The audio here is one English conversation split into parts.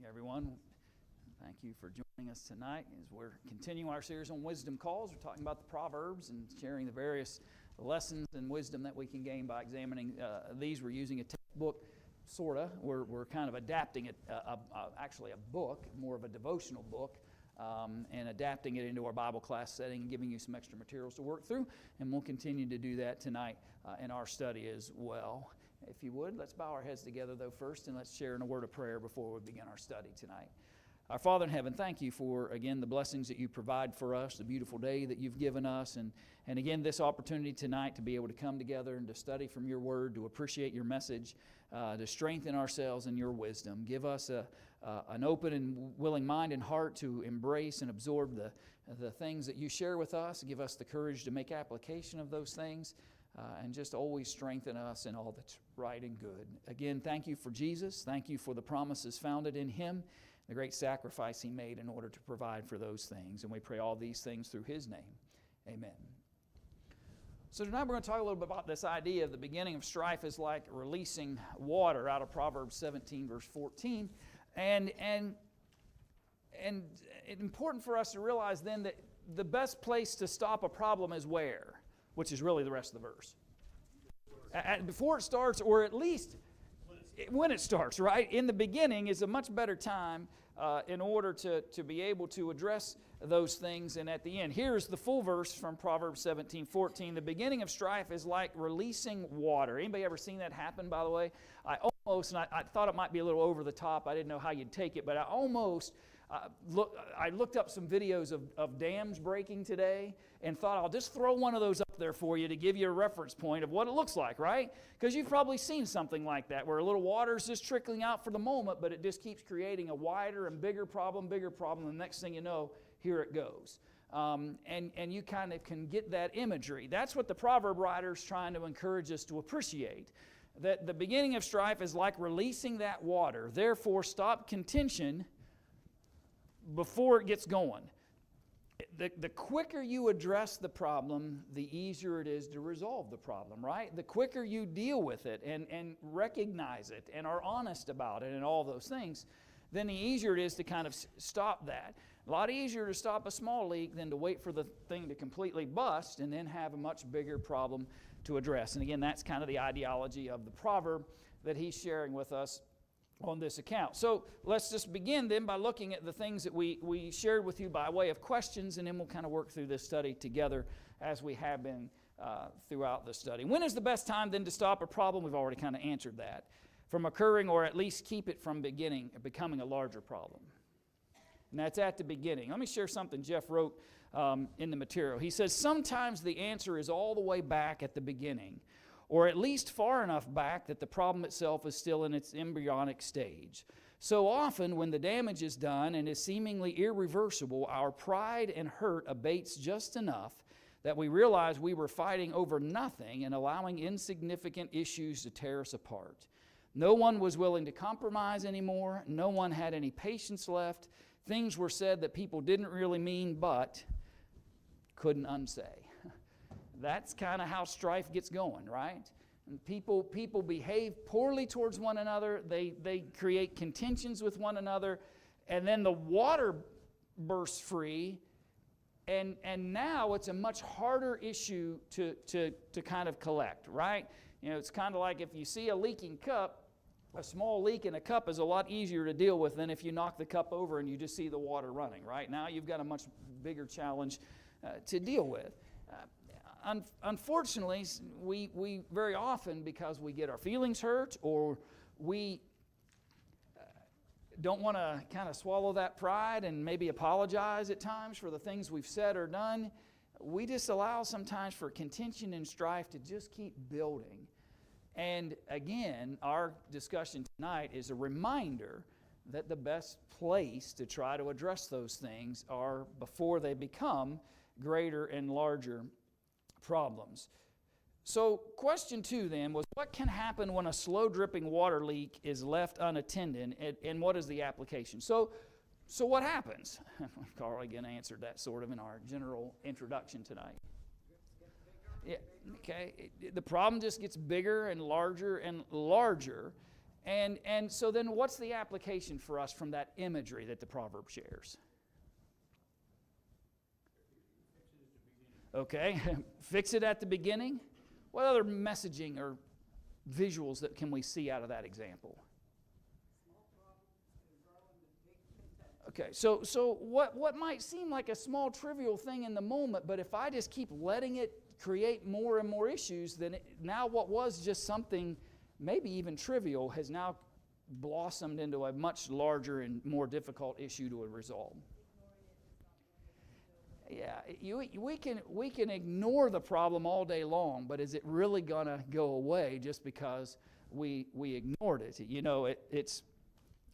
morning, everyone. Thank you for joining us tonight as we're continuing our series on wisdom calls. We're talking about the Proverbs and sharing the various lessons and wisdom that we can gain by examining these. We're using a textbook, sort of. We're kind of adapting it, actually a book, more of a devotional book, and adapting it into our Bible class setting and giving you some extra materials to work through. And we'll continue to do that tonight in our study as well. If you would, let's bow our heads together, though, first, and let's share in a word of prayer before we begin our study tonight. Our Father in heaven, thank you for, again, the blessings that you provide for us, the beautiful day that you've given us, and again, this opportunity tonight to be able to come together and to study from your word, to appreciate your message, to strengthen ourselves in your wisdom. Give us an open and willing mind and heart to embrace and absorb the things that you share with us. Give us the courage to make application of those things. And just always strengthen us in all that's right and good. Again, thank you for Jesus. Thank you for the promises founded in Him, the great sacrifice He made in order to provide for those things. And we pray all these things through His name. Amen. So tonight we're going to talk a little bit about this idea of the beginning of strife is like releasing water out of Proverbs 17, verse 14. And it's important for us to realize then that the best place to stop a problem is where? Which is really the rest of the verse. Before it starts, or at least when it starts, right? In the beginning is a much better time in order to be able to address those things. And at the end, here's the full verse from Proverbs 17:14. The beginning of strife is like releasing water. Anybody ever seen that happen, by the way? I thought it might be a little over the top. I didn't know how you'd take it, but I looked up some videos of dams breaking today and thought I'll just throw one of those up there for you to give you a reference point of what it looks like, right? Because you've probably seen something like that where a little water's just trickling out for the moment, but it just keeps creating a wider and bigger problem. The next thing you know, here it goes. And you kind of can get that imagery. That's what the proverb writer's trying to encourage us to appreciate. That the beginning of strife is like releasing that water. Therefore, stop contention before it gets going. The quicker you address the problem, the easier it is to resolve the problem, right? The quicker you deal with it and recognize it and are honest about it and all those things, then the easier it is to kind of stop that. A lot easier to stop a small leak than to wait for the thing to completely bust and then have a much bigger problem to address. And again, that's kind of the ideology of the proverb that he's sharing with us on this account. So let's just begin then by looking at the things that we shared with you by way of questions, and then we'll kind of work through this study together as we have been throughout the study. When is the best time then to stop a problem? We've already kind of answered that. From occurring, or at least keep it from becoming a larger problem. And that's at the beginning. Let me share something Jeff wrote in the material. He says, sometimes the answer is all the way back at the beginning, or at least far enough back that the problem itself is still in its embryonic stage. So often, when the damage is done and is seemingly irreversible, our pride and hurt abates just enough that we realize we were fighting over nothing and allowing insignificant issues to tear us apart. No one was willing to compromise anymore. No one had any patience left. Things were said that people didn't really mean but couldn't unsay. That's kind of how strife gets going, right? And people behave poorly towards one another. They create contentions with one another, and then the water bursts free, and now it's a much harder issue to kind of collect, right? You know, it's kind of like if you see a leaking cup, a small leak in a cup is a lot easier to deal with than if you knock the cup over and you just see the water running, right? Now you've got a much bigger challenge to deal with. Unfortunately, we very often, because we get our feelings hurt or we don't want to kind of swallow that pride and maybe apologize at times for the things we've said or done, we just allow sometimes for contention and strife to just keep building. And again, our discussion tonight is a reminder that the best place to try to address those things are before they become greater and larger problems. So question 2 then was, what can happen when a slow dripping water leak is left unattended, and what is the application? So what happens? Carl again answered that sort of in our general introduction tonight. Yeah, okay. The problem just gets bigger and larger, And so then what's the application for us from that imagery that the proverb shares? Okay, fix it at the beginning. What other messaging or visuals that can we see out of that example? Okay, so what might seem like a small trivial thing in the moment, but if I just keep letting it create more and more issues, then now what was just something maybe even trivial has now blossomed into a much larger and more difficult issue to resolve. Yeah, we can ignore the problem all day long, but is it really going to go away just because we ignored it? You know,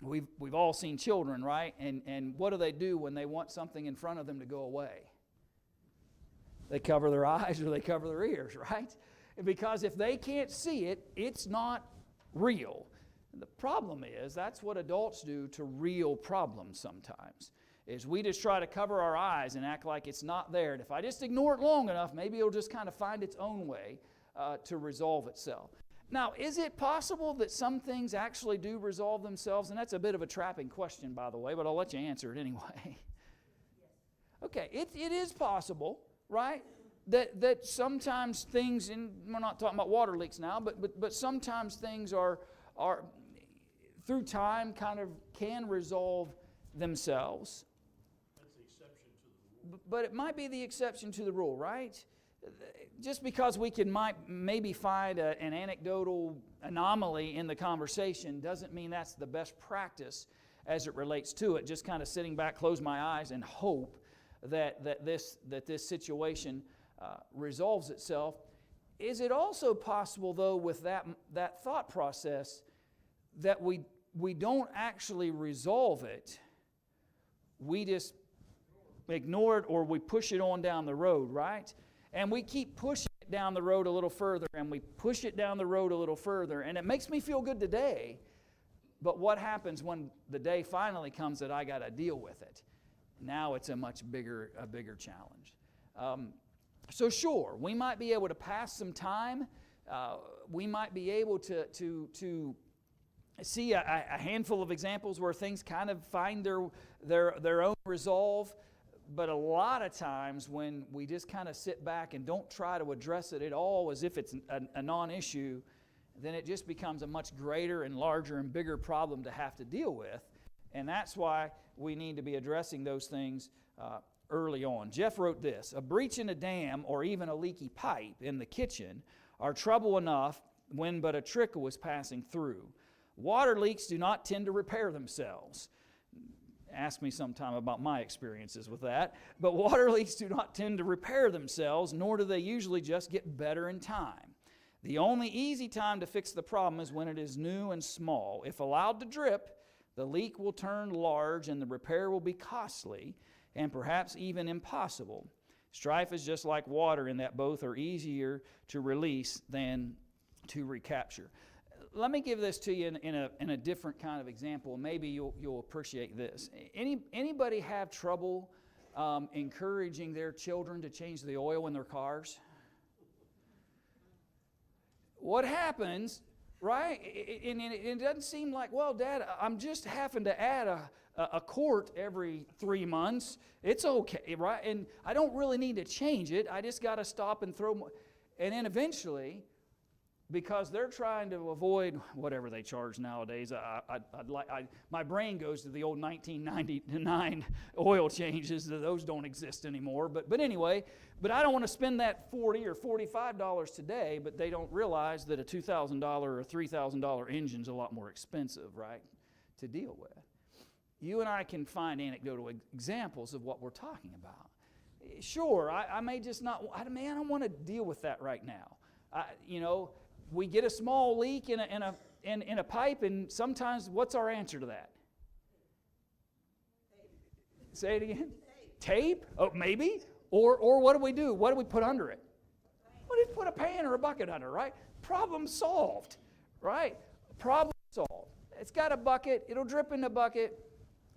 we've all seen children, right? And what do when they want something in front of them to go away? They cover their eyes or they cover their ears, right? Because if they can't see it, it's not real. The problem is that's what adults do to real problems sometimes. Is we just try to cover our eyes and act like it's not there. And if I just ignore it long enough, maybe it'll just kind of find its own way to resolve itself. Now, is it possible that some things actually do resolve themselves? And that's a bit of a trapping question, by the way, but I'll let you answer it anyway. Okay, it is possible, right? That sometimes things, and we're not talking about water leaks now, but sometimes things are through time kind of can resolve themselves. But it might be the exception to the rule, right? Just because we might maybe find an anecdotal anomaly in the conversation doesn't mean that's the best practice as it relates to it. Just kind of sitting back, close my eyes, and hope that this situation resolves itself. Is it also possible, though, with that thought process, that we don't actually resolve it? We just ignore it, or we push it on down the road, right? And we keep pushing it down the road a little further, and we push it down the road a little further, and it makes me feel good today, but what happens when the day finally comes that I got to deal with it? Now it's a much bigger challenge. So sure, we might be able to pass some time. We might be able to see a handful of examples where things kind of find their own resolve. But a lot of times when we just kind of sit back and don't try to address it at all as if it's a non-issue, then it just becomes a much greater and larger and bigger problem to have to deal with. And that's why we need to be addressing those things early on. Jeff wrote this: a breach in a dam or even a leaky pipe in the kitchen are trouble enough when but a trickle is passing through. Water leaks do not tend to repair themselves. Ask me sometime about my experiences with that. But water leaks do not tend to repair themselves, nor do they usually just get better in time. The only easy time to fix the problem is when it is new and small. If allowed to drip, the leak will turn large and the repair will be costly and perhaps even impossible. Strife is just like water in that both are easier to release than to recapture. Let me give this to you in a different kind of example. Maybe you'll appreciate this. Anybody have trouble encouraging their children to change the oil in their cars? What happens, right? And it doesn't seem like, well, Dad, I'm just having to add a quart every 3 months. It's okay, right? And I don't really need to change it. I just got to stop and throw more. And then eventually, because they're trying to avoid whatever they charge nowadays. My brain goes to the old 1999 oil changes. Those don't exist anymore. But anyway, I don't want to spend that $40 or $45 today, but they don't realize that a $2,000 or $3,000 engine's a lot more expensive, right, to deal with. You and I can find anecdotal examples of what we're talking about. Sure, I may just not, I don't want to deal with that right now. We get a small leak in a pipe, and sometimes what's our answer to that? Tape. Say it again. Tape? Oh, maybe. Or what do we do? What do we put under it? What do we put a pan or a bucket under, right? Problem solved, right? Problem solved. It's got a bucket. It'll drip in the bucket,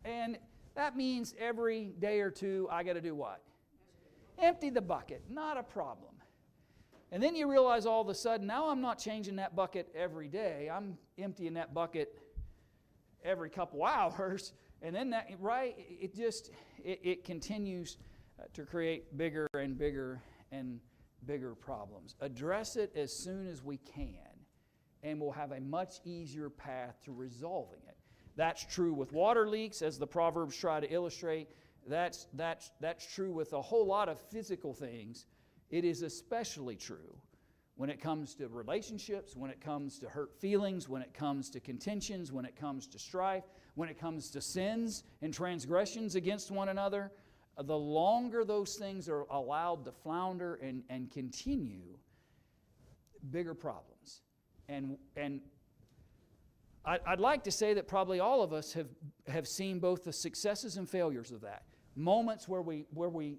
and that means every day or two I got to do what? Empty the bucket. Not a problem. And then you realize all of a sudden, now I'm not changing that bucket every day. I'm emptying that bucket every couple hours. And then that, right, it continues to create bigger and bigger and bigger problems. Address it as soon as we can, and we'll have a much easier path to resolving it. That's true with water leaks, as the Proverbs try to illustrate. That's true with a whole lot of physical things. It is especially true when it comes to relationships, when it comes to hurt feelings, when it comes to contentions, when it comes to strife, when it comes to sins and transgressions against one another. The longer those things are allowed to flounder and continue, bigger problems. And I'd like to say that probably all of us have seen both the successes and failures of that. Moments where we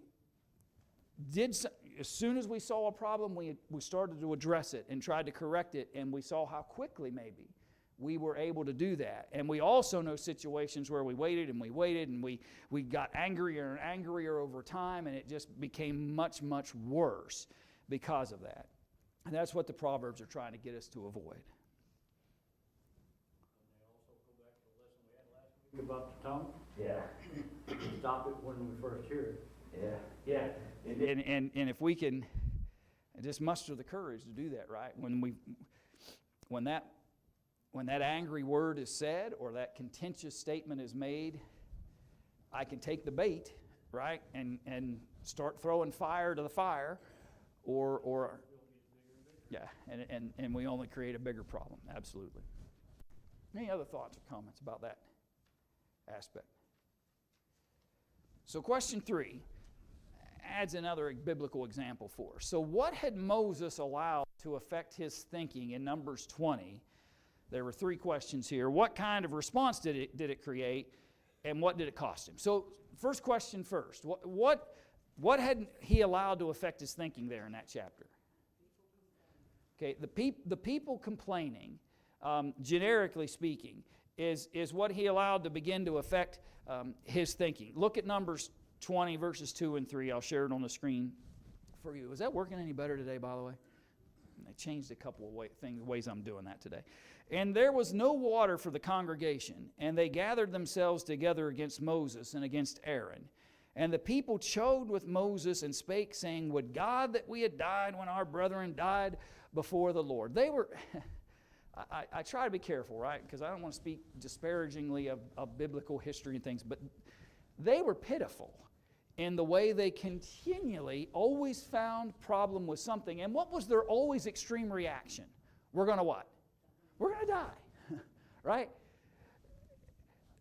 did, as soon as we saw a problem, we started to address it and tried to correct it, and we saw how quickly maybe we were able to do that. And we also know situations where we waited and we got angrier and angrier over time, and it just became much, much worse because of that. And that's what the Proverbs are trying to get us to avoid. About the tongue? Yeah. Stop it when we first hear it. Yeah. And if we can just muster the courage to do that, right? When that angry word is said or that contentious statement is made, I can take the bait, right, and start throwing fire to the fire, or yeah, and we only create a bigger problem. Absolutely. Any other thoughts or comments about that aspect? So question 3 adds another biblical example for us. So what had Moses allowed to affect his thinking in Numbers 20? There were 3 questions here. What kind of response did it create, and what did it cost him? So first question first. What had he allowed to affect his thinking there in that chapter? Okay, the people complaining, generically speaking, is what he allowed to begin to affect his thinking. Look at Numbers 20, verses 2 and 3. I'll share it on the screen for you. Is that working any better today, by the way? I changed a couple of ways I'm doing that today. And there was no water for the congregation, and they gathered themselves together against Moses and against Aaron. And the people chode with Moses and spake, saying, Would God that we had died when our brethren died before the Lord. They were... I try to be careful, right? Because I don't want to speak disparagingly of biblical history and things, but they were pitiful in the way they continually always found problem with something. And what was their always extreme reaction? We're going to what? We're going to die, right?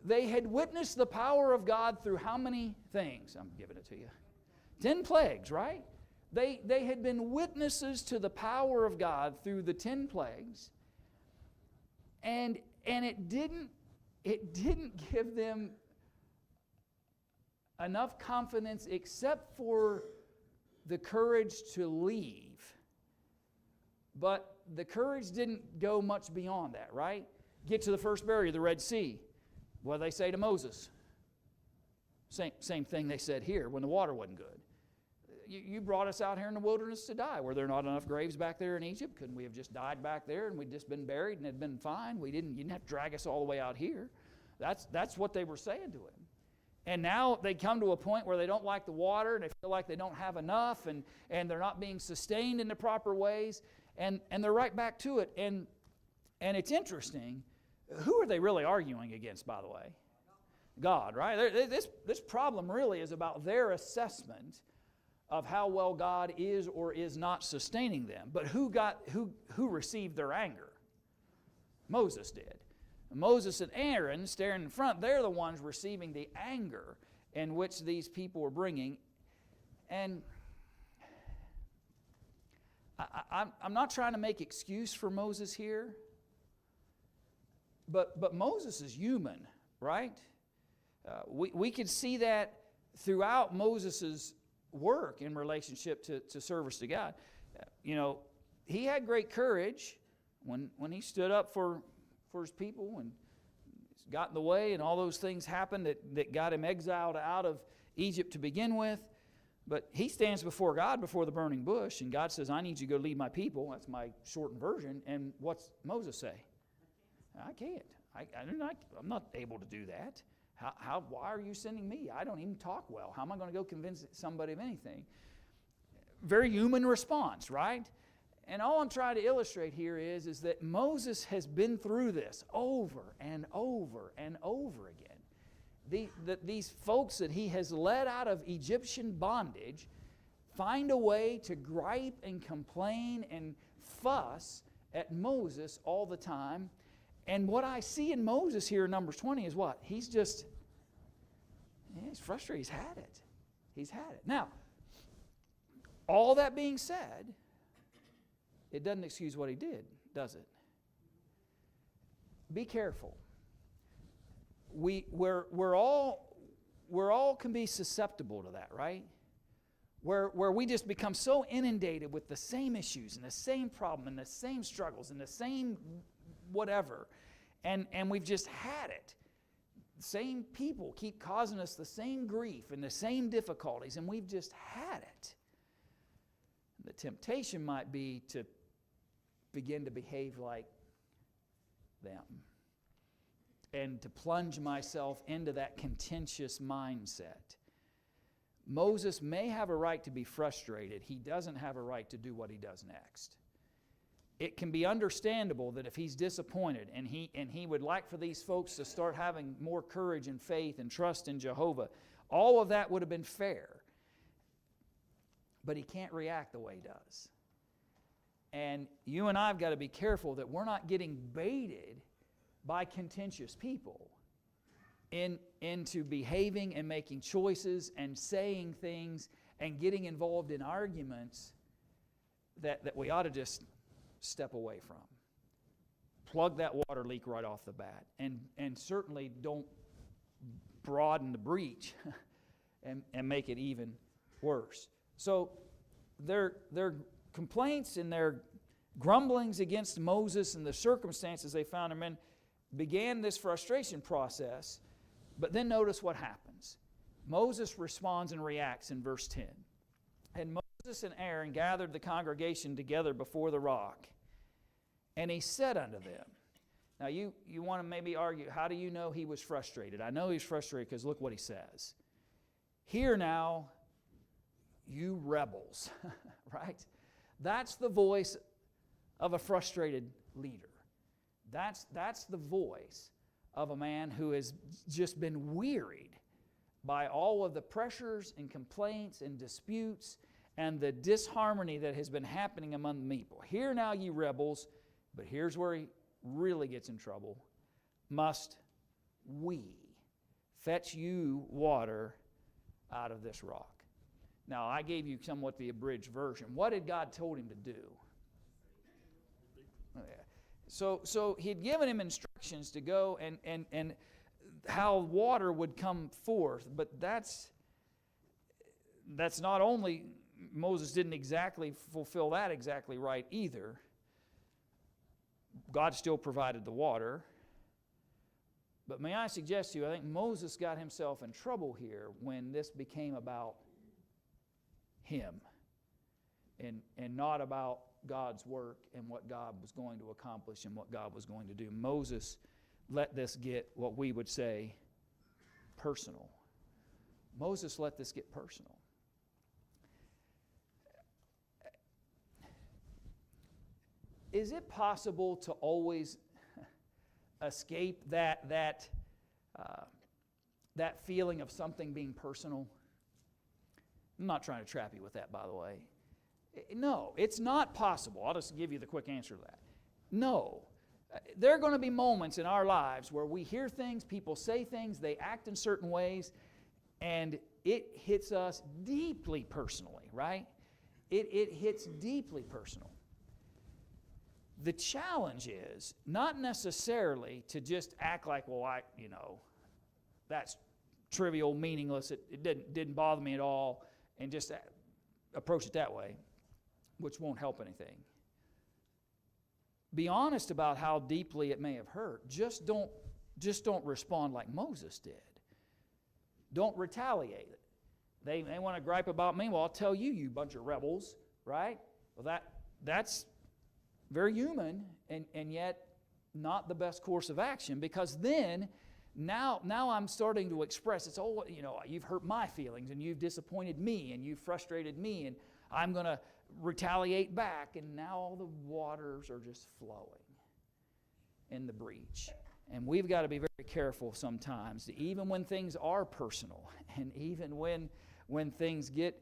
They had witnessed the power of God through how many things? I'm giving it to you. 10 plagues, right? They had been witnesses to the power of God through the 10 plagues. And it didn't give them enough confidence except for the courage to leave. But the courage didn't go much beyond that, right? Get to the first barrier, the Red Sea. What do they say to Moses? Same thing they said here when the water wasn't good. You brought us out here in the wilderness to die. Were there not enough graves back there in Egypt? Couldn't we have just died back there and we'd just been buried and it'd been fine? You didn't have to drag us all the way out here. That's what they were saying to him. And now they come to a point where they don't like the water and they feel like they don't have enough and they're not being sustained in the proper ways. And they're right back to it. And it's interesting. Who are they really arguing against, by the way? God, right? This problem really is about their assessment of how well God is or is not sustaining them. But who received their anger? Moses did. Moses and Aaron, standing in front, they're the ones receiving the anger in which these people were bringing. And I'm not trying to make excuse for Moses here, but Moses is human, right? We can see that throughout Moses's work in relationship to service to God. He had great courage when he stood up for his people and got in the way and all those things happened that got him exiled out of Egypt to begin with. But he stands before God, before the burning bush, and God says, I need you to go lead my people. That's my shortened version. And what's Moses say? I can't. I'm not able to do that. Why are you sending me? I don't even talk well. How am I going to go convince somebody of anything? Very human response, right? And all I'm trying to illustrate here is that Moses has been through this over and over and over again. These folks that he has led out of Egyptian bondage find a way to gripe and complain and fuss at Moses all the time. And what I see in Moses here in Numbers 20 is what? He's frustrated. He's had it. He's had it. Now, all that being said, it doesn't excuse what he did, does it? Be careful. We're all can be susceptible to that, right? Where we just become so inundated with the same issues and the same problem and the same struggles and the same whatever, and we've just had it. The same people keep causing us the same grief and the same difficulties, and we've just had it. The temptation might be to begin to behave like them and to plunge myself into that contentious mindset. Moses may have a right to be frustrated. He doesn't have a right to do what he does next. It can be understandable that if he's disappointed and he would like for these folks to start having more courage and faith and trust in Jehovah, all of that would have been fair. But he can't react the way he does. And you and I have got to be careful that we're not getting baited by contentious people into behaving and making choices and saying things and getting involved in arguments that we ought to just step away from. Plug that water leak right off the bat. And certainly don't broaden the breach and make it even worse. So their complaints and their grumblings against Moses and the circumstances they found him in began this frustration process. But then notice what happens. Moses responds and reacts in verse 10. And Moses and Aaron gathered the congregation together before the rock, and he said unto them. Now you want to maybe argue, how do you know he was frustrated? I know he's frustrated because look what he says. Hear now, you rebels, right? That's the voice of a frustrated leader. That's the voice of a man who has just been wearied by all of the pressures and complaints and disputes and the disharmony that has been happening among the people. Hear now, you rebels, but here's where he really gets in trouble. Must we fetch you water out of this rock? Now, I gave you somewhat the abridged version. What had God told him to do? So he'd given him instructions to go and how water would come forth, but that's not only, Moses didn't exactly fulfill that exactly right either. God still provided the water. But may I suggest to you, I think Moses got himself in trouble here when this became about him and not about God's work and what God was going to accomplish and what God was going to do. Moses let this get what we would say personal. Moses let this get personal. Is it possible to always escape that feeling of something being personal? I'm not trying to trap you with that, by the way. No, it's not possible. I'll just give you the quick answer to that. No. There are going to be moments in our lives where we hear things, people say things, they act in certain ways, and it hits us deeply personally, right? It hits deeply personal. The challenge is not necessarily to just act like, well, that's trivial, meaningless, it didn't bother me at all, and just approach it that way, which won't help anything. Be honest about how deeply it may have hurt. Just don't respond like Moses did. Don't retaliate. they want to gripe about me. Well, I'll tell you, you bunch of rebels, right? Well, that's very human, and yet not the best course of action, because then now I'm starting to express, it's all, you've hurt my feelings, and you've disappointed me, and you've frustrated me, and I'm going to retaliate back, and now all the waters are just flowing in the breach. And we've got to be very careful sometimes, even when things are personal, and even when things get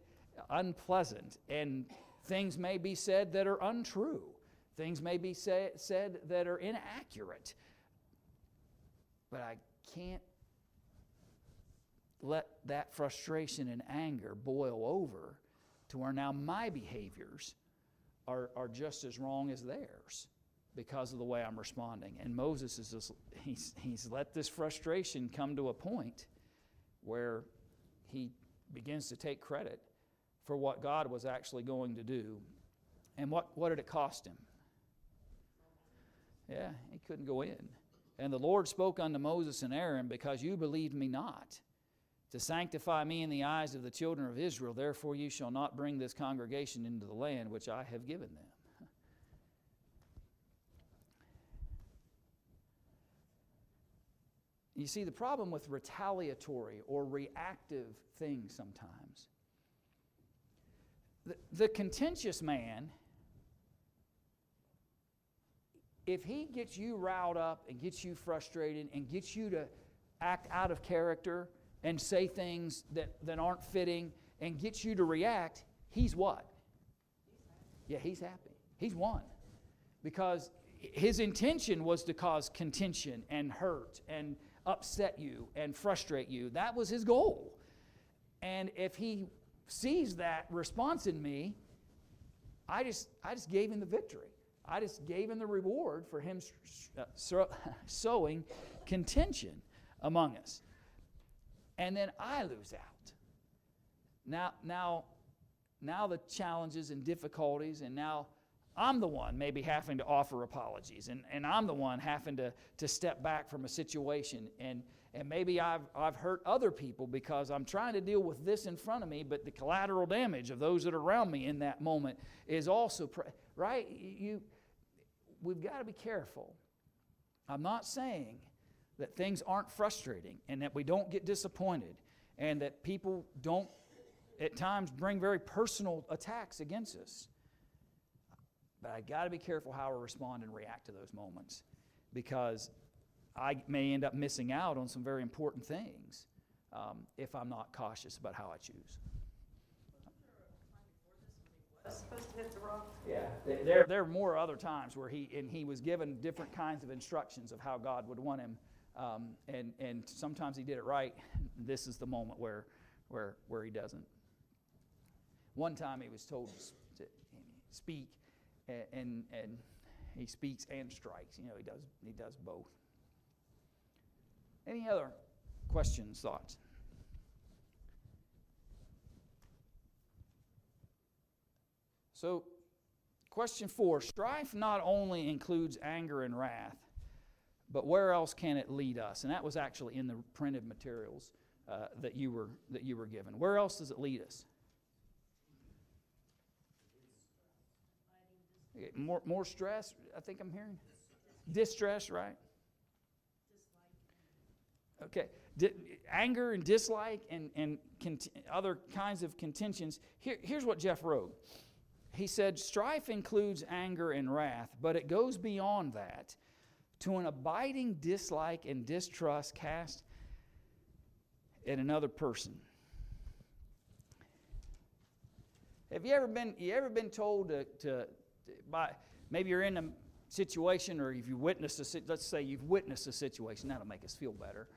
unpleasant, and things may be said that are untrue. Things may be said that are inaccurate. But I can't let that frustration and anger boil over to where now my behaviors are just as wrong as theirs because of the way I'm responding. And Moses is just, he's let this frustration come to a point where he begins to take credit for what God was actually going to do. And what did it cost him? Yeah, he couldn't go in. And the Lord spoke unto Moses and Aaron, because you believed me not, to sanctify me in the eyes of the children of Israel. Therefore you shall not bring this congregation into the land which I have given them. You see, the problem with retaliatory or reactive things sometimes, the contentious man, if he gets you riled up and gets you frustrated and gets you to act out of character and say things that aren't fitting and gets you to react, he's what? Yeah, he's happy. He's won. Because his intention was to cause contention and hurt and upset you and frustrate you. That was his goal. And if he sees that response in me, I just gave him the victory. I just gave him the reward for him sowing contention among us. And then I lose out. Now the challenges and difficulties, and now I'm the one maybe having to offer apologies, and I'm the one having to step back from a situation, and maybe I've hurt other people because I'm trying to deal with this in front of me, but the collateral damage of those that are around me in that moment is also, right? We've got to be careful. I'm not saying that things aren't frustrating and that we don't get disappointed and that people don't at times bring very personal attacks against us. But I got to be careful how I respond and react to those moments, because I may end up missing out on some very important things if I'm not cautious about how I choose. Was supposed to hit the rock? Yeah, there are more other times where he was given different kinds of instructions of how God would want him, and sometimes he did it right. This is the moment where he doesn't. One time he was told to speak, and he speaks and strikes. He does both. Any other questions, thoughts? So, question 4, strife not only includes anger and wrath, but where else can it lead us? And that was actually in the printed materials that you were given. Where else does it lead us? More stress, I think I'm hearing. Distress, right? Okay. Anger and dislike and other kinds of contentions. Here's what Jeff wrote. He said, strife includes anger and wrath, but it goes beyond that to an abiding dislike and distrust cast at another person. Have you ever been told to by, maybe you're in a situation, or if you witnessed let's say you've witnessed a situation, that'll make us feel better,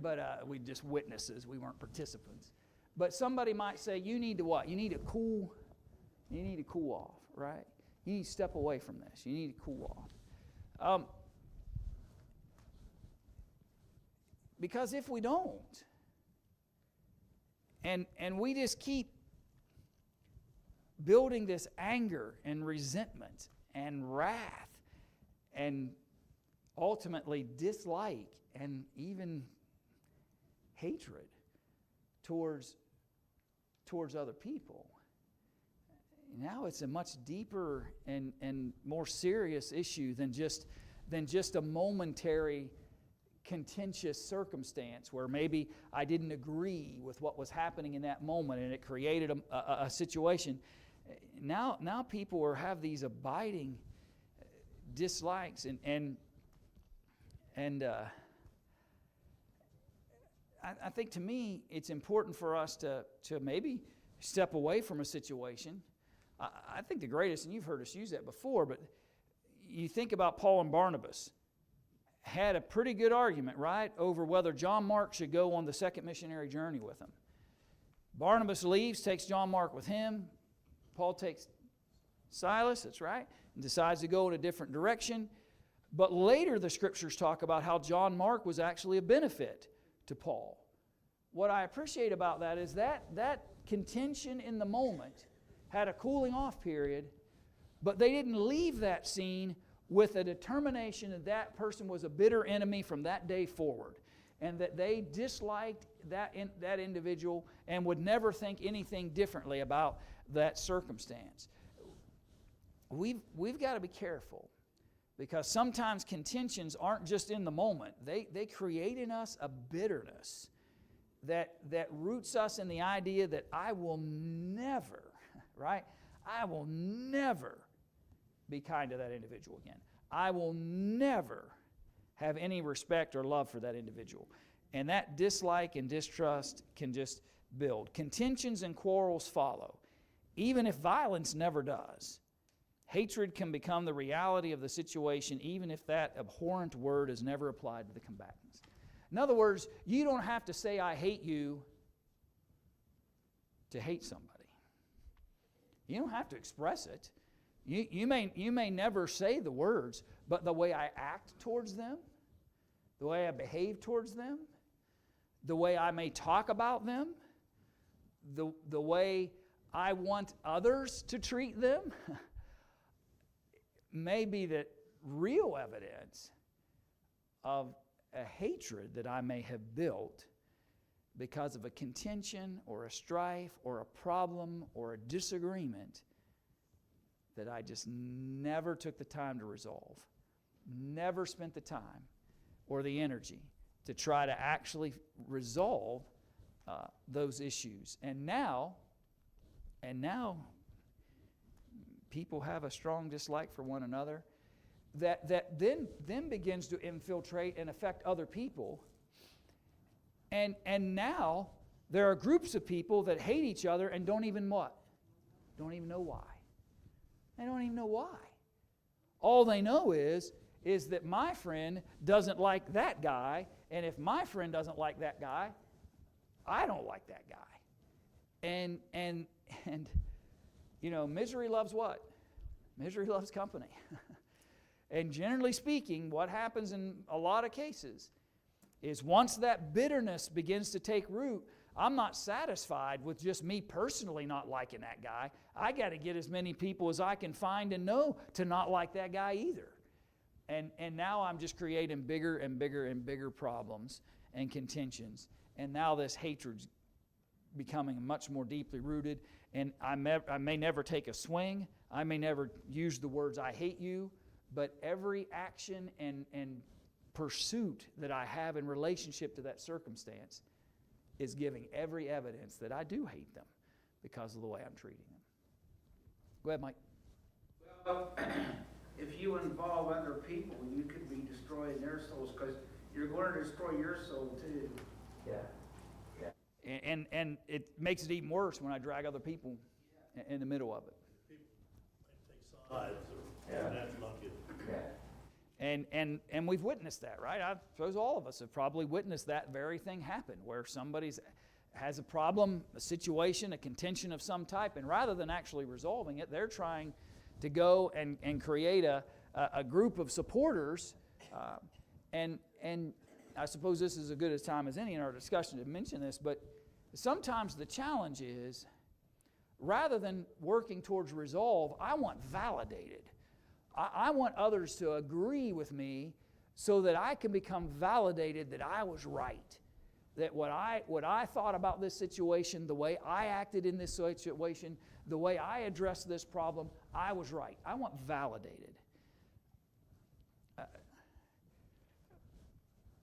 but we just witnesses, we weren't participants. But somebody might say, you need to what? You need to cool off, right? You need to step away from this. You need to cool off. Because if we don't, and we just keep building this anger and resentment and wrath and ultimately dislike and even hatred towards towards other people. Now it's a much deeper and more serious issue than just a momentary contentious circumstance where maybe I didn't agree with what was happening in that moment and it created a situation. Now people have these abiding dislikes and I think, to me, it's important for us to maybe step away from a situation. I think the greatest, and you've heard us use that before, but you think about Paul and Barnabas. Had a pretty good argument, right, over whether John Mark should go on the second missionary journey with them. Barnabas leaves, takes John Mark with him. Paul takes Silas, that's right, and decides to go in a different direction. But later the Scriptures talk about how John Mark was actually a benefit to Paul. What I appreciate about that is that contention in the moment had a cooling off period, but they didn't leave that scene with a determination that that person was a bitter enemy from that day forward, and that they disliked that individual and would never think anything differently about that circumstance. We've got to be careful, because sometimes contentions aren't just in the moment. They create in us a bitterness that roots us in the idea that I will never, right? I will never be kind to that individual again. I will never have any respect or love for that individual. And that dislike and distrust can just build. Contentions and quarrels follow, even if violence never does. Hatred can become the reality of the situation, even if that abhorrent word is never applied to the combatants. In other words, you don't have to say, I hate you, to hate somebody. You don't have to express it. You may never say the words, but the way I act towards them, the way I behave towards them, the way I may talk about them, the way I want others to treat them, may be the real evidence of a hatred that I may have built because of a contention or a strife or a problem or a disagreement that I just never took the time to resolve, never spent the time or the energy to try to actually resolve those issues. And now, people have a strong dislike for one another that then begins to infiltrate and affect other people. And now there are groups of people that hate each other and don't even what? Don't even know why. They don't even know why. All they know is that my friend doesn't like that guy, and if my friend doesn't like that guy, I don't like that guy. And you know, misery loves what? Misery loves company. And generally speaking, what happens in a lot of cases is once that bitterness begins to take root, I'm not satisfied with just me personally not liking that guy. I got to get as many people as I can find and know to not like that guy either. And now I'm just creating bigger and bigger and bigger problems and contentions. And now this hatred's becoming much more deeply rooted. And I may never take a swing. I may never use the words, I hate you. But every action and pursuit that I have in relationship to that circumstance is giving every evidence that I do hate them because of the way I'm treating them. Go ahead, Mike. Well, if you involve other people, you could be destroying their souls because you're going to destroy your soul too. Yeah. And it makes it even worse when I drag other people in the middle of it. People take sides, and that's not good. Yeah. And we've witnessed that, right? I suppose all of us have probably witnessed that very thing happen, where somebody has a problem, a situation, a contention of some type, and rather than actually resolving it, they're trying to go and create a group of supporters. And I suppose this is as good a time as any in our discussion to mention this, but sometimes the challenge is, rather than working towards resolve, I want validated. I want others to agree with me so that I can become validated that I was right, that what I thought about this situation, the way I acted in this situation, the way I addressed this problem, I was right. I want validated.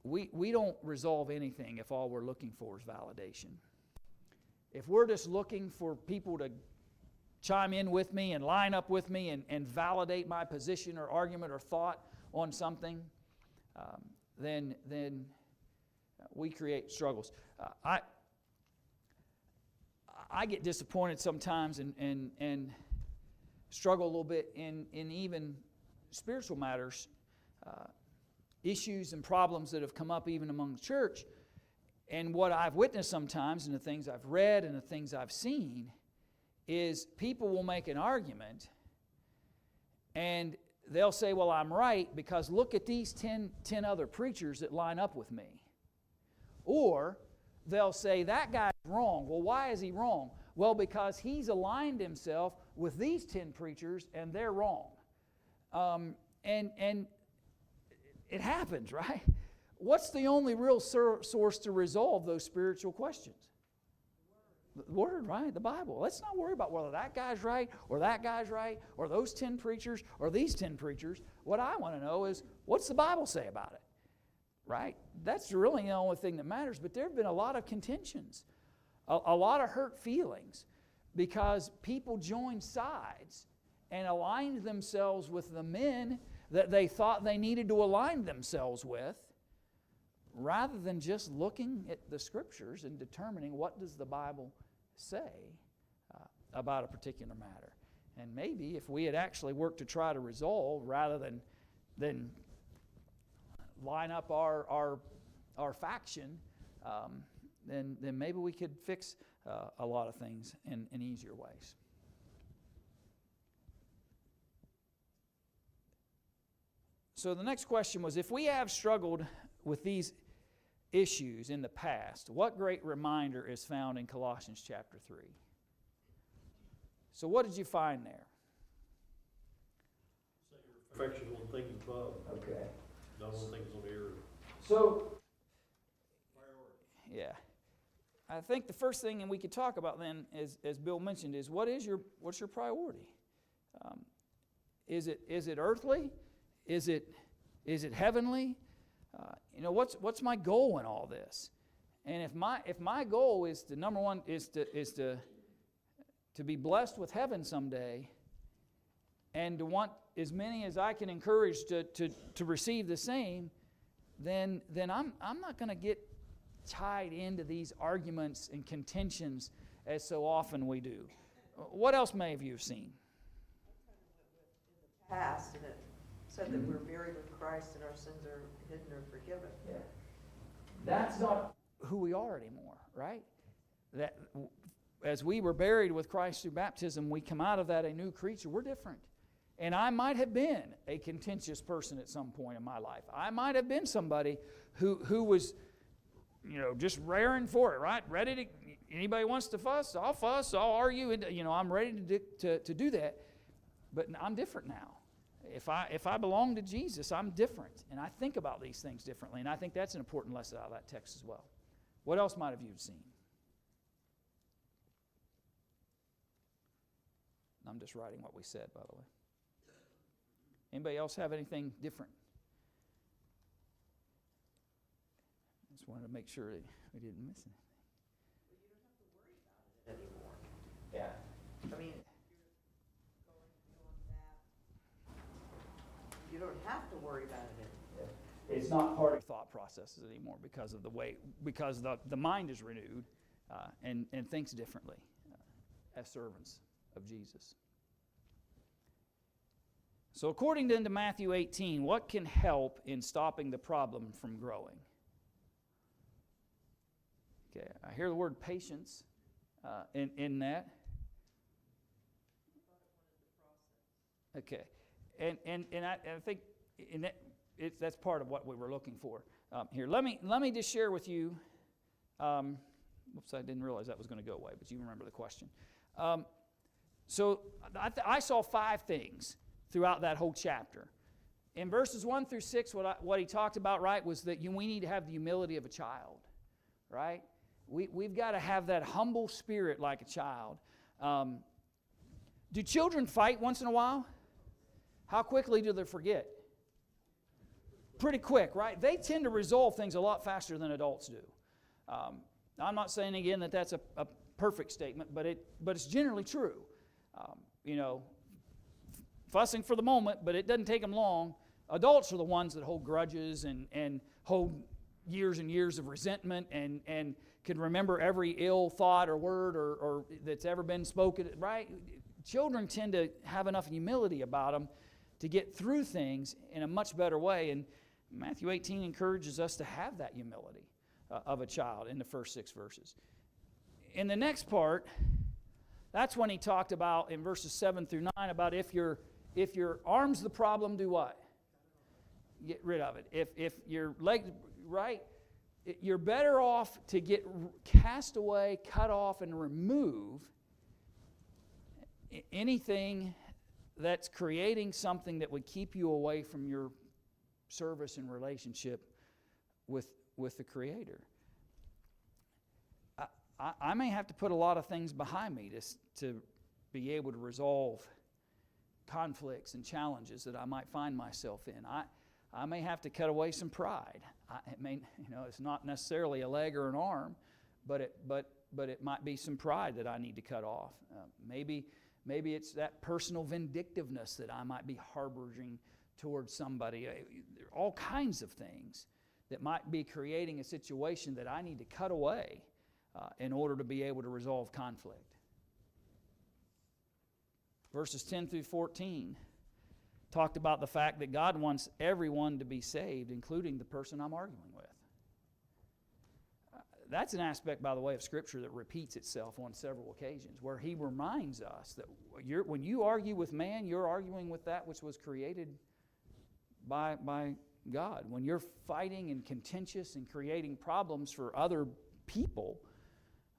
We don't resolve anything if all we're looking for is validation. If we're just looking for people to chime in with me and line up with me and validate my position or argument or thought on something, then we create struggles. I get disappointed sometimes and struggle a little bit in even spiritual matters, issues and problems that have come up even among the church. And what I've witnessed sometimes, and the things I've read and the things I've seen, is people will make an argument and they'll say, well, I'm right because look at these 10 other preachers that line up with me. Or they'll say, that guy's wrong. Well, why is he wrong? Well, because he's aligned himself with these 10 preachers and they're wrong. And it happens, right? What's the only real source to resolve those spiritual questions? The Word, right? The Bible. Let's not worry about whether that guy's right or that guy's right or those 10 preachers or these 10 preachers. What I want to know is, what's the Bible say about it? Right? That's really the only thing that matters. But there have been a lot of contentions, a lot of hurt feelings, because people joined sides and aligned themselves with the men that they thought they needed to align themselves with, rather than just looking at the Scriptures and determining what does the Bible say about a particular matter. And maybe if we had actually worked to try to resolve rather than line up our faction, then maybe we could fix a lot of things in easier ways. So the next question was, if we have struggled with these issues in the past, what great reminder is found in Colossians chapter 3? So what did you find there? Say your affection on things above, Okay. not on things on the earth. So, yeah. I think the first thing, and we could talk about then, as Bill mentioned, is what's your priority? Is it earthly? Is it heavenly? What's my goal in all this? And if my goal is to, number one, is to be blessed with heaven someday, and to want as many as I can encourage to receive the same, then I'm not going to get tied into these arguments and contentions as so often we do. What else may have you seen? In the past, and it said that we're buried with Christ and our sins are hidden or forgiven. Yeah. That's not who we are anymore, right? That as we were buried with Christ through baptism, we come out of that a new creature. We're different. And I might have been a contentious person at some point in my life. I might have been somebody who was, just raring for it, right? Ready to, anybody wants to fuss, I'll argue. I'm ready to do that. But I'm different now. If I belong to Jesus, I'm different. And I think about these things differently. And I think that's an important lesson out of that text as well. What else might have you seen? I'm just writing what we said, by the way. Anybody else have anything different? I just wanted to make sure that we didn't miss anything. But you don't have to worry about it anymore. Yeah. I mean, if you're going beyond that, you don't have to worry about it anymore. It's not part of thought processes anymore because the mind is renewed and thinks differently as servants of Jesus. So according to Matthew 18, what can help in stopping the problem from growing? Okay, I hear the word patience in that. Okay, and I think that's part of what we were looking for here. Let me just share with you. Whoops, I didn't realize that was going to go away, but you remember the question. So I saw 5 things throughout that whole chapter. In verses 1 through 6, what he talked about, right, was that we need to have the humility of a child, right? We've got to have that humble spirit like a child. Do children fight once in a while? How quickly do they forget? Pretty quick, right? They tend to resolve things a lot faster than adults do. I'm not saying again that that's a perfect statement, but it's generally true. Fussing for the moment, but it doesn't take them long. Adults are the ones that hold grudges and hold years and years of resentment and can remember every ill thought or word or that's ever been spoken, right? Children tend to have enough humility about them to get through things in a much better way. And Matthew 18 encourages us to have that humility of a child in the first 6 verses. In the next part, that's when he talked about in verses 7 through 9 about if your arm's the problem, do what? Get rid of it. If your leg, right? You're better off to get cast away, cut off, and remove anything that's creating something that would keep you away from your service and relationship with the Creator. I may have to put a lot of things behind me to be able to resolve conflicts and challenges that I might find myself in. I may have to cut away some pride. It's not necessarily a leg or an arm, but it might be some pride that I need to cut off. Maybe it's that personal vindictiveness that I might be harboring towards somebody. There are all kinds of things that might be creating a situation that I need to cut away in order to be able to resolve conflict. Verses 10 through 14 talked about the fact that God wants everyone to be saved, including the person I'm arguing with. That's an aspect, by the way, of Scripture that repeats itself on several occasions, where He reminds us that when you argue with man, you're arguing with that which was created by God. When you're fighting and contentious and creating problems for other people,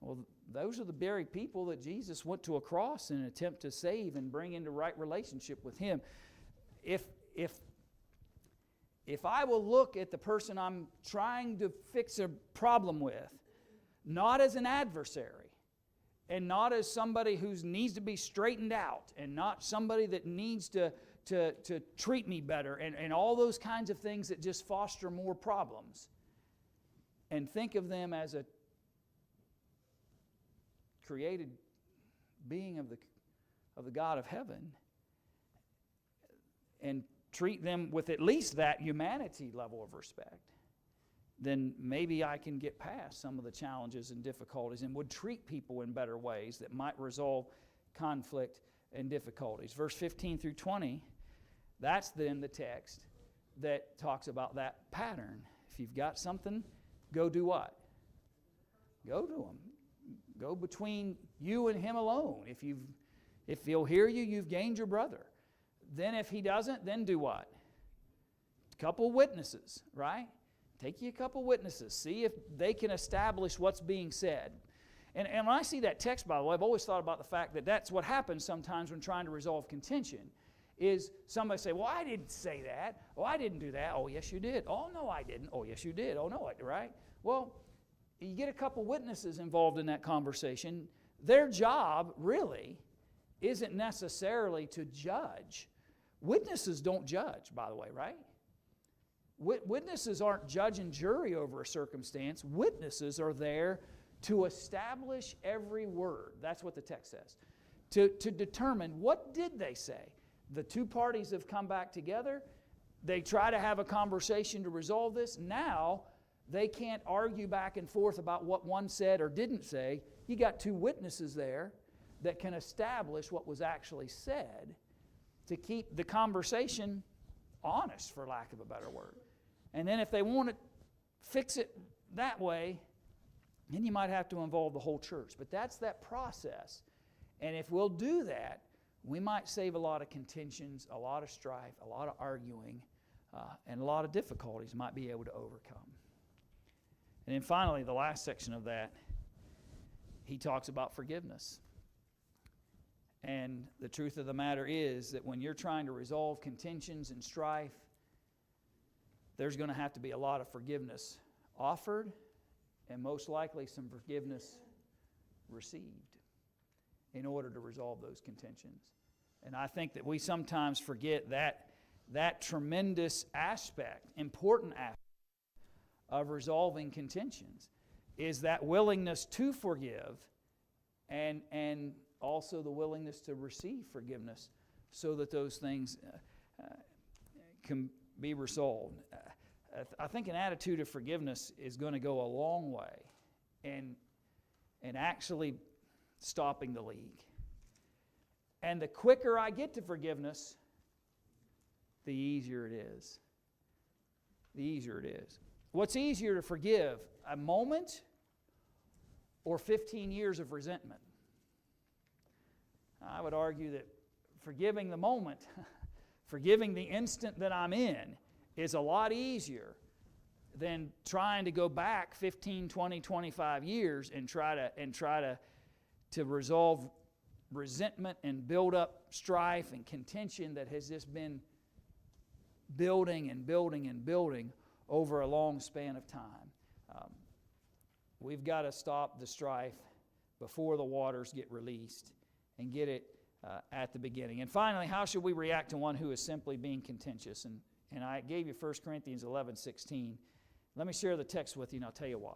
well, those are the very people that Jesus went to a cross in an attempt to save and bring into right relationship with Him. If I will look at the person I'm trying to fix a problem with, not as an adversary, and not as somebody who needs to be straightened out, and not somebody that needs to treat me better, and all those kinds of things that just foster more problems, and think of them as a created being of the God of heaven, and treat them with at least that humanity level of respect, then maybe I can get past some of the challenges and difficulties and would treat people in better ways that might resolve conflict and difficulties. Verse 15 through 20, that's then the text that talks about that pattern. If you've got something, go do what? Go to him. Go between you and him alone. If he'll hear you, you've gained your brother. Then if he doesn't, then do what? A couple witnesses, right? Take you a couple witnesses. See if they can establish what's being said. And when I see that text, by the way, I've always thought about the fact that that's what happens sometimes when trying to resolve contention, is somebody say, well, I didn't say that. Oh, I didn't do that. Oh, yes, you did. Oh, no, I didn't. Oh, yes, you did. Oh, no, right? Well, you get a couple witnesses involved in that conversation. Their job, really, isn't necessarily to judge. Witnesses don't judge, by the way, right? Witnesses aren't judge and jury over a circumstance. Witnesses are there to establish every word. That's what the text says. To determine, what did they say? The two parties have come back together. They try to have a conversation to resolve this. Now, they can't argue back and forth about what one said or didn't say. You got two witnesses there that can establish what was actually said to keep the conversation honest, for lack of a better word. And then if they want to fix it that way, then you might have to involve the whole church. But that's that process. And if we'll do that, we might save a lot of contentions, a lot of strife, a lot of arguing, and a lot of difficulties might be able to overcome. And then finally, the last section of that, he talks about forgiveness. And the truth of the matter is that when you're trying to resolve contentions and strife, there's going to have to be a lot of forgiveness offered and most likely some forgiveness received in order to resolve those contentions. And I think that we sometimes forget that tremendous aspect, important aspect of resolving contentions is that willingness to forgive and also the willingness to receive forgiveness so that those things can be resolved. I think an attitude of forgiveness is going to go a long way in actually stopping the leak. And the quicker I get to forgiveness, the easier it is. The easier it is. What's easier to forgive, a moment or 15 years of resentment? I would argue that forgiving the moment, forgiving the instant that I'm in, is a lot easier than trying to go back 15, 20, 25 years and try to resolve resentment and build up strife and contention that has just been building and building and building over a long span of time. We've got to stop the strife before the waters get released and get it at the beginning. And finally, how should we react to one who is simply being contentious? And I gave you 1 Corinthians 11:16. Let me share the text with you and I'll tell you why.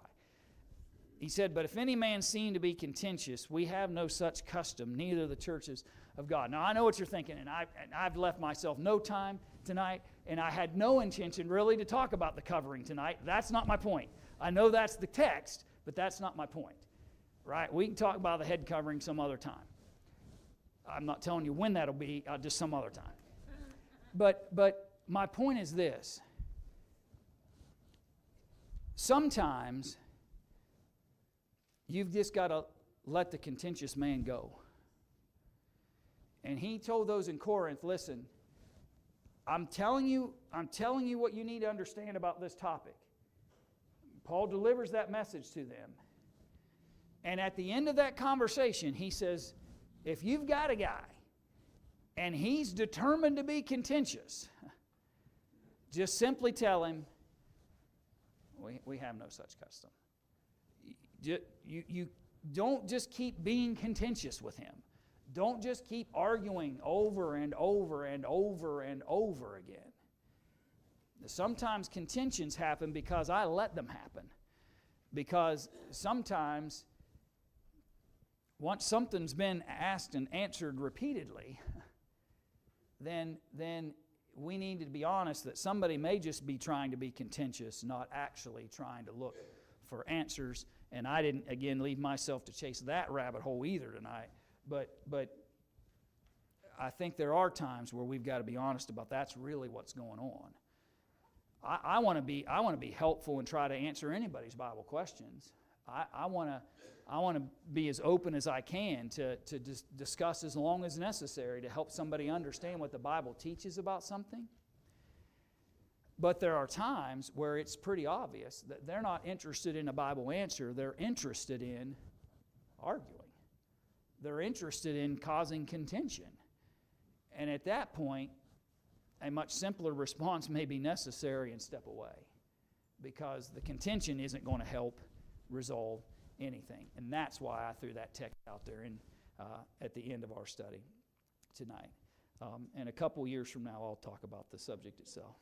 He said, "But if any man seem to be contentious, we have no such custom, neither the churches of God." Now, I know what you're thinking, and I've left myself no time tonight, and I had no intention really to talk about the covering tonight. That's not my point. I know that's the text, but that's not my point. Right? We can talk about the head covering some other time. I'm not telling you when that'll be, just some other time. But my point is this. Sometimes you've just got to let the contentious man go. And he told those in Corinth, listen, I'm telling you what you need to understand about this topic. Paul delivers that message to them. And at the end of that conversation, he says, if you've got a guy and he's determined to be contentious, just simply tell him, we have no such custom. You don't just keep being contentious with him. Don't just keep arguing over and over and over and over again. Sometimes contentions happen because I let them happen. Because sometimes once something's been asked and answered repeatedly, then we need to be honest that somebody may just be trying to be contentious, not actually trying to look for answers. And I didn't, again, leave myself to chase that rabbit hole either tonight. But I think there are times where we've got to be honest about that's really what's going on. I want to be helpful and try to answer anybody's Bible questions. I want to be as open as I can to discuss as long as necessary to help somebody understand what the Bible teaches about something. But there are times where it's pretty obvious that they're not interested in a Bible answer. They're interested in arguing. They're interested in causing contention. And at that point, a much simpler response may be necessary and step away, because the contention isn't going to help resolve anything. And that's why I threw that text out there at the end of our study tonight. And a couple years from now, I'll talk about the subject itself.